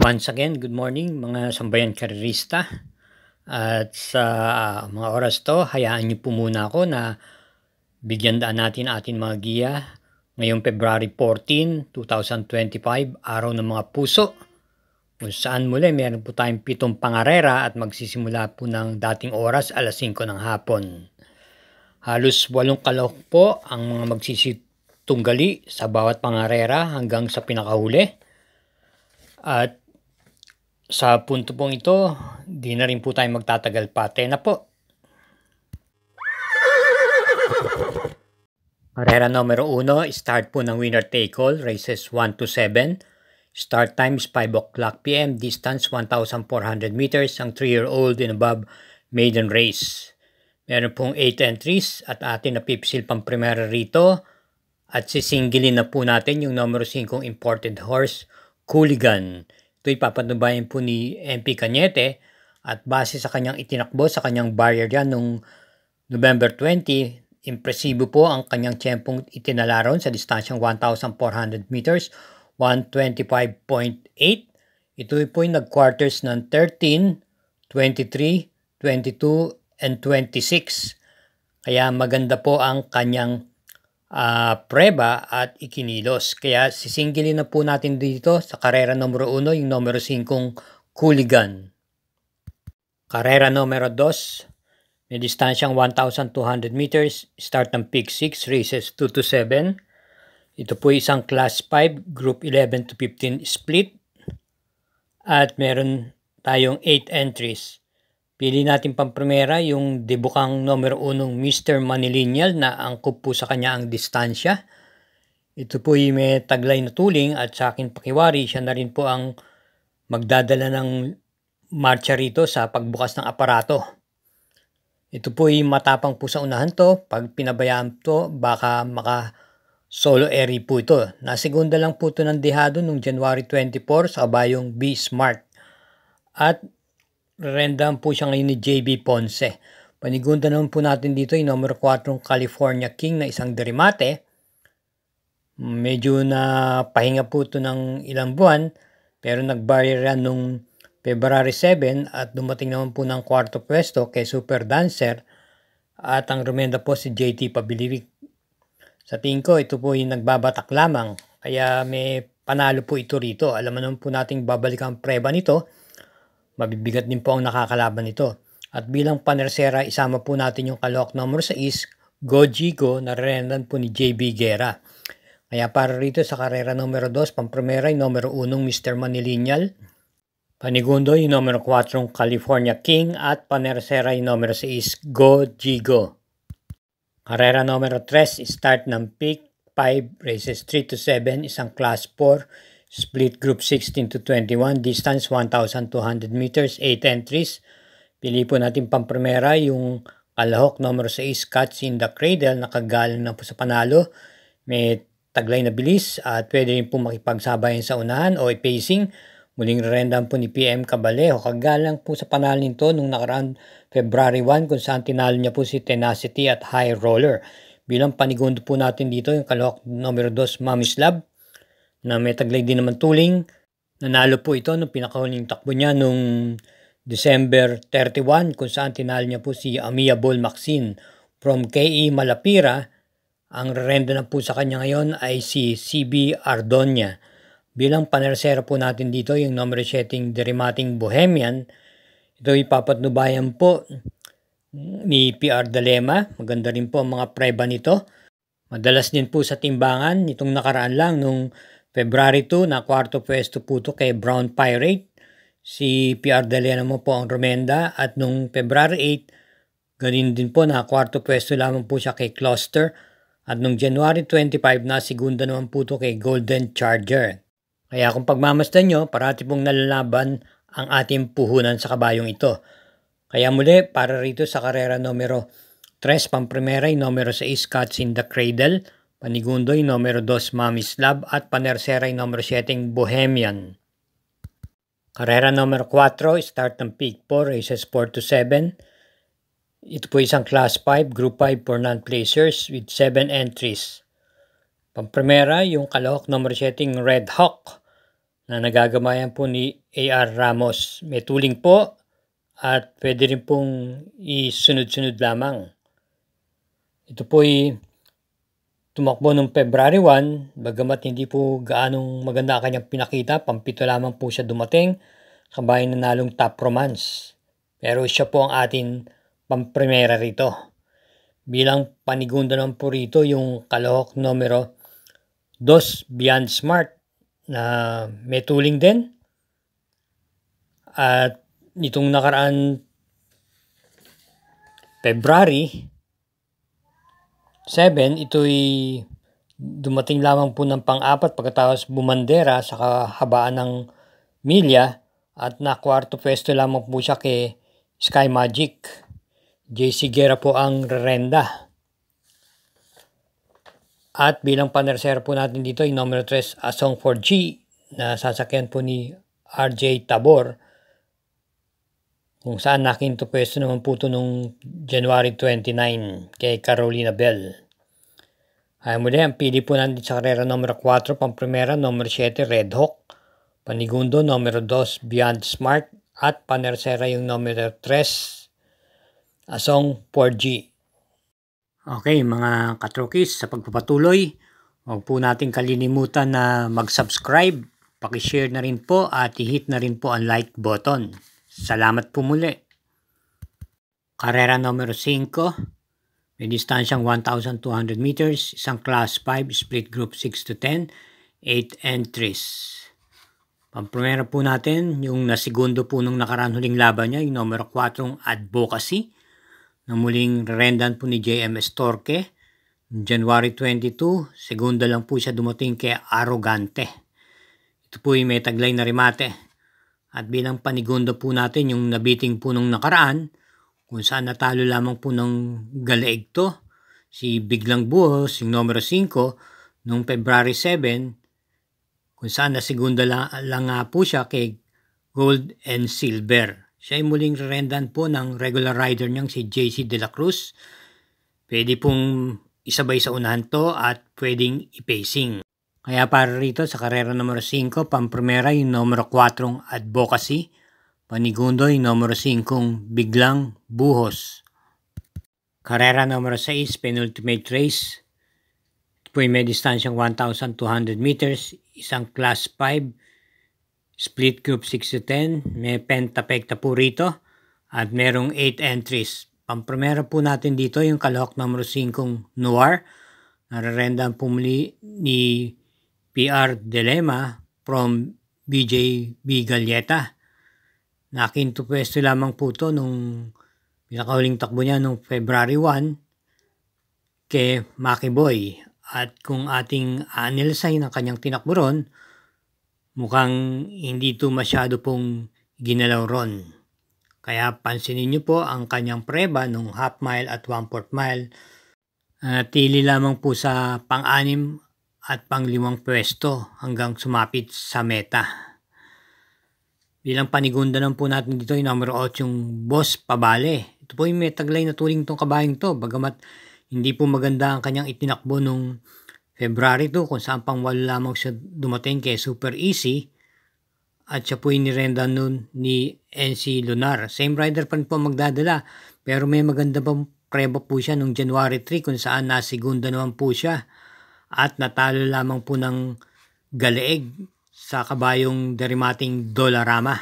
Once again, good morning mga sambayan karerista. At sa mga oras to, hayaan niyo po muna ako na bigyan daan natin ating mga giya ngayong February 14, 2025, araw ng mga puso. Kung saan muli meron po tayong 7 pangarera at magsisimula po ng dating oras alas 5 ng hapon. Halos 8 kalahok po ang mga magsisitunggali sa bawat pangarera hanggang sa pinakahuli. At sa punto pong ito, di na rin po tayo magtatagal pa. Na po. Karera numero 1, start po ng winner take all, races 1 to 7. Start time is 5 o'clock p.m. Distance 1,400 meters. Ang 3-year-old and above maiden race. Meron pong 8 entries at atin na pipisil pang primera rito. At sisingilin na po natin yung numero 5 imported horse, Cooligan. Ito ipapatubayan po ni MP Cañete at base sa kanyang itinakbo sa kanyang barrier yan noong November 20, impresibo po ang kanyang tiyempong itinalaron sa distansyang 1,400 meters, 125.8. Ito po yung nag-quarters ng 13, 23, 22, and 26. Kaya maganda po ang kanyang preba at ikinilos. Kaya sisingilin na po natin dito sa karera numero 1 yung numero 5 Cooligan. Karera numero 2, may distansyang 1,200 meters, start ng peak 6, races 2 to 7. Ito po isang class 5, group 11 to 15 split. At meron tayong 8 entries. Pili natin pang primera yung debukang numero 1 Mr. Manilinyal na angkop po sa kanya ang distansya. Ito po ay may taglay na tuling at sa akin pakiwari siya na rin po ang magdadala ng marcha rito sa pagbukas ng aparato. Ito po ay matapang po sa unahan to. Pag pinabayaan to baka maka solo airy po ito. Nasigunda lang po ito ng dehado noong January 24 sa kabayong B Smart. At rendahan po siya ngayon ni JB Ponce. Panigunda naman po natin dito yung numero 4 California King na isang derimate. Medyo na pahinga po ito ng ilang buwan pero nag-barrier yan nung February 7 at dumating naman po ng 4th pwesto kay Super Dancer at ang rumenda po si JT Pabiliwik. Sa tingin ko ito po yung nagbabatak lamang kaya may panalo po ito rito. Alam naman po nating babalik ang preba nito. Mabibigat din po ang nakakalaban nito. At bilang panersera, isama po natin yung kalahok number 6, Gojigo, na rendan po ni JB Guerra. Kaya para rito sa karera numero 2, pampremera yung numero 1, Mr. Manilinyal. Panigundo yung numero 4, California King. At panersera yung numero 6, Gojigo. Karera numero 3, start ng peak 5, races 3 to 7, isang class 4, split group 16 to 21, distance 1,200 meters, 8 entries. Pili po natin pampremera yung kalahok numero 6, Cats in the Cradle, nakagaling na po sa panalo. May taglay na bilis at pwede rin po makipagsabayan sa unahan o pacing. Muling rendan po ni PM Cabalejo, kagalang po sa panalo nito nung nakaraan February 1 kung saan tinalo niya po si Tenacity at High Roller. Bilang panigundo po natin dito yung kalahok numero 2, Mami's Love, na may taglay din naman tuling. Nanalo po ito nung pinakahuling takbo niya nung December 31 kung saan tinalo niya po si Amiable Maxine from KE Malapira. Ang rerenda na po sa kanya ngayon ay si CB Ardonia. Bilang panersera po natin dito yung numero 7 Derimating Bohemian. Ito ipapatnubayan po ni PR Dalema. Maganda rin po ang mga preba nito. Madalas din po sa timbangan nitong nakaraan lang nung February 2 na 4th pwesto po ito kay Brown Pirate. Si PR Dalena mo po ang rumenda at nung February 8, ganin din po na 4th pwesto lamang po siya kay Cluster. At nung January 25 na segunda naman po ito kay Golden Charger. Kaya kung pagmamasdan nyo, parati pong nalalaban ang ating puhunan sa kabayong ito. Kaya muli, para rito sa karera numero 3, pampremera yung numero 6, Cats in the Cradle. Panigundo yung numero 2, Mami's Love. At panersera yung numero 7, Bohemian. Karera numero 4, start ng peak 4, races 4 to 7. Ito po isang class 5, group 5 for non-placers with 7 entries. Pampremera yung kalahok numero 7, Red Hawk. na nagagamayan po ni A.R. Ramos. May tuling po at pwede rin pong isunod-sunod lamang. Ito po ay tumakbo noong February 1, bagamat hindi po gaanong maganda ang kanyang pinakita, pampito lamang po siya dumating, kabayan na nalong top romance. Pero siya po ang atin pamprimera rito. Bilang panigunda naman po rito yung kalahok numero 2, Beyond Smart, na may tuling din. At itong nakaraan February 7, ito'y dumating lamang po ng pang-apat pagkatapos bumandera sa kahabaan ng milya at nakwarto pwesto lamang po siya kay Sky Magic. JC Guerra po ang rerenda. At bilang panersera po natin dito ay numero 3, Asong 4G na sasakyan po ni RJ Tabor, kung saan nakinto pwesto naman po ito noong January 29 kay Carolina Bell. Ay muli, ang pili po natin sa karera numero 4, pamprimera, numero 7, Red Hawk, panigundo, numero 2, Beyond Smart, at panersera yung numero 3, Asong 4G. Okay, mga katrokis, sa pagpapatuloy, huwag po natin kalilimutan na mag-subscribe, pakishare na rin po at i-hit na rin po ang like button. Salamat po muli. Karera numero 5, may distansyang 1,200 meters, isang class 5, split group 6 to 10, 8 entries. Pamprimera po natin, yung nasigundo po nung nakaraan huling laban niya, yung numero 4, Advocacy, na muling rendan po ni JM Estorque. January 22, segunda lang po siya dumating kay Arrogante. Ito po yung may taglay na remate. At bilang panigundo po natin yung nabiting po nung nakaraan, kung saan natalo lamang po ng galaig to, si Biglang Buhos, yung numero 5, nung February 7, kung saan nasigunda lang nga po siya kay Gold and Silver. Siya ay muling rendan po ng regular rider niyang si JC De La Cruz. Pwede pong isabay sa unahan to at pwedeng i-pacing. Kaya para rito sa karera numero 5, pamprimera yung numero 4, Advocacy, panigundo yung numero 5, Biglang Buhos. Karera numero 6, penultimate race. Ito po yung may distansyang 1,200 meters, isang class 5, split group 6 to 10, may pentapekta po rito at merong 8 entries. Pamprimera po natin dito yung kalahok numero 5, Noir, nararenda po muli ni PR Dilema from BJB Galleta. Nakinto pwesto lamang po ito nung pinakahuling takbo niya nung February 1 kay Maki Boy. At kung ating analysay ng kanyang tinakbo ron, mukhang hindi ito masyado pong ginalaw ron. Kaya pansinin niyo po ang kanyang preba nung half mile at 1/4 mile. Tili lamang po sa pang-6 at pang-5 pwesto hanggang sumapit sa meta. Bilang panigunda lang po natin dito yung numero 8, yung Boss Pabale. Ito po yung may taglay na tuling tong kabayang to, bagamat hindi po maganda ang kanyang itinakbo nung February 2, kung saan pang 8 lamang siya dumating kay Super Easy. At siya po yung nirenda nun ni NC Lunar. Same rider pa rin po magdadala, pero may maganda pang preba po siya nung January 3, kung saan nasigunda naman po siya. At natalo lamang po ng galaig sa kabayong derimating Dolarama.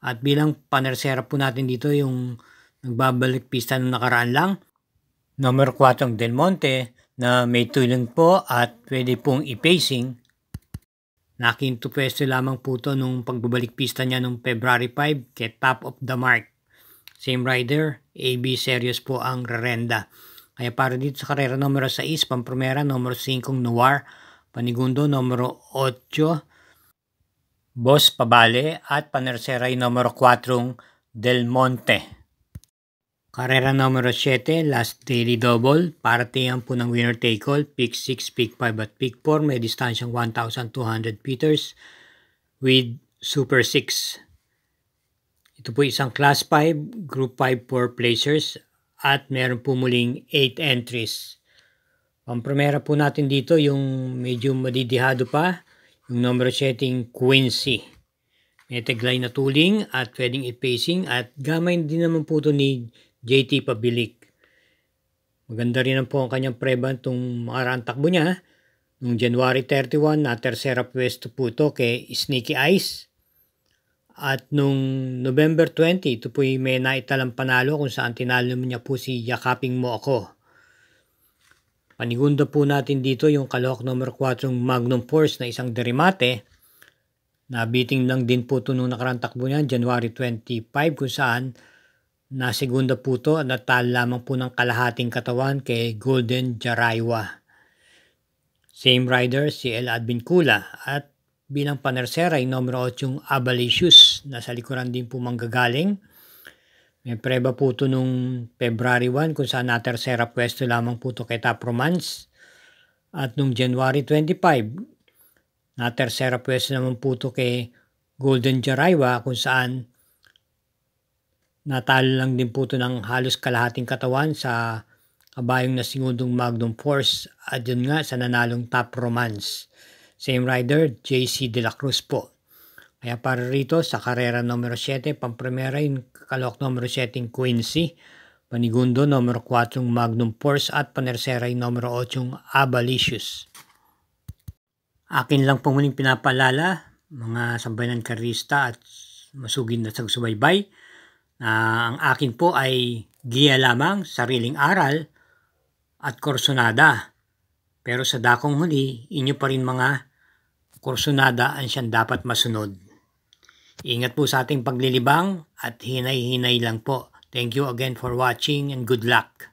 At bilang panersera po natin dito yung nagbabalik pista ng nakaraan lang, numero 4, Del Monte, na may tuling po at pwede pong i-pacing. Nakinto pwesto lamang po ito nung pagbabalik pista niya nung February 5 kay Top of the Mark. Same rider, AB Serious po ang rerenda. Kaya para dito sa karera numero 6, pamprimera, numero 5, Noir, panigundo, numero 8, Boss Pabale, at panersera yung numero 4, Del Monte. Karera numero 7, last daily double, paratihan po ng winner take all, pick 6, pick 5 at pick 4, may distansyang 1,200 meters with Super 6. Ito po isang class 5, group 5 4 placers, at meron po muling 8 entries. Pamprimera po natin dito yung medyo madidihado pa, Yung numero 7 Quincy. May taglay na tuling at pwedeng i-pacing at gamay din naman po ito ni JT Pabilik. Maganda rin po ang kanyang preban itong makaraang takbo niya. Noong January 31 na tersera pwesto po ito kay Sneaky Eyes. At nung November 20, ito po may naitalang panalo kung saan tinalo niya po si Yakaping Mo Ako. Panigunda po natin dito yung kalahok number 4 Magnum Force na isang derimate. Nabiting lang din po ito nung nakarang takbo niya, January 25, kung saan nasegunda po ito at natalo lamang po ng kalahating katawan kay Golden Jaraywa. Same rider si El Advincula at bilang panersera yung numero 8 Abalicious na sa likuran din po manggagaling. May preba po ito nung February 1 kung saan na-tersera pwesto lamang po ito kay Top Romance. At nung January 25, na-tersera pwesto naman po ito kay Golden Jaraywa kung saan natalo lang din po ito ng halos kalahating katawan sa kabayong na segundong Magnum Force at yun nga sa nanalong Top Romance. Same rider, JC De La Cruz po. Kaya para rito sa karera numero 7, pampremera yung kalahok numero 7 Quincy, panigundo numero 4 Magnum Force at panersera yung numero 8 Abalicious. Akin lang po muling pinapaalala, mga sambayanan karista at masugid na sagsubaybay, na ang akin po ay giya lamang, sariling aral at kursonada. Pero sa dakong huli, inyo pa rin mga kursonada ang siyang dapat masunod. Ingat po sa ating paglilibang at hinay-hinay lang po. Thank you again for watching and good luck.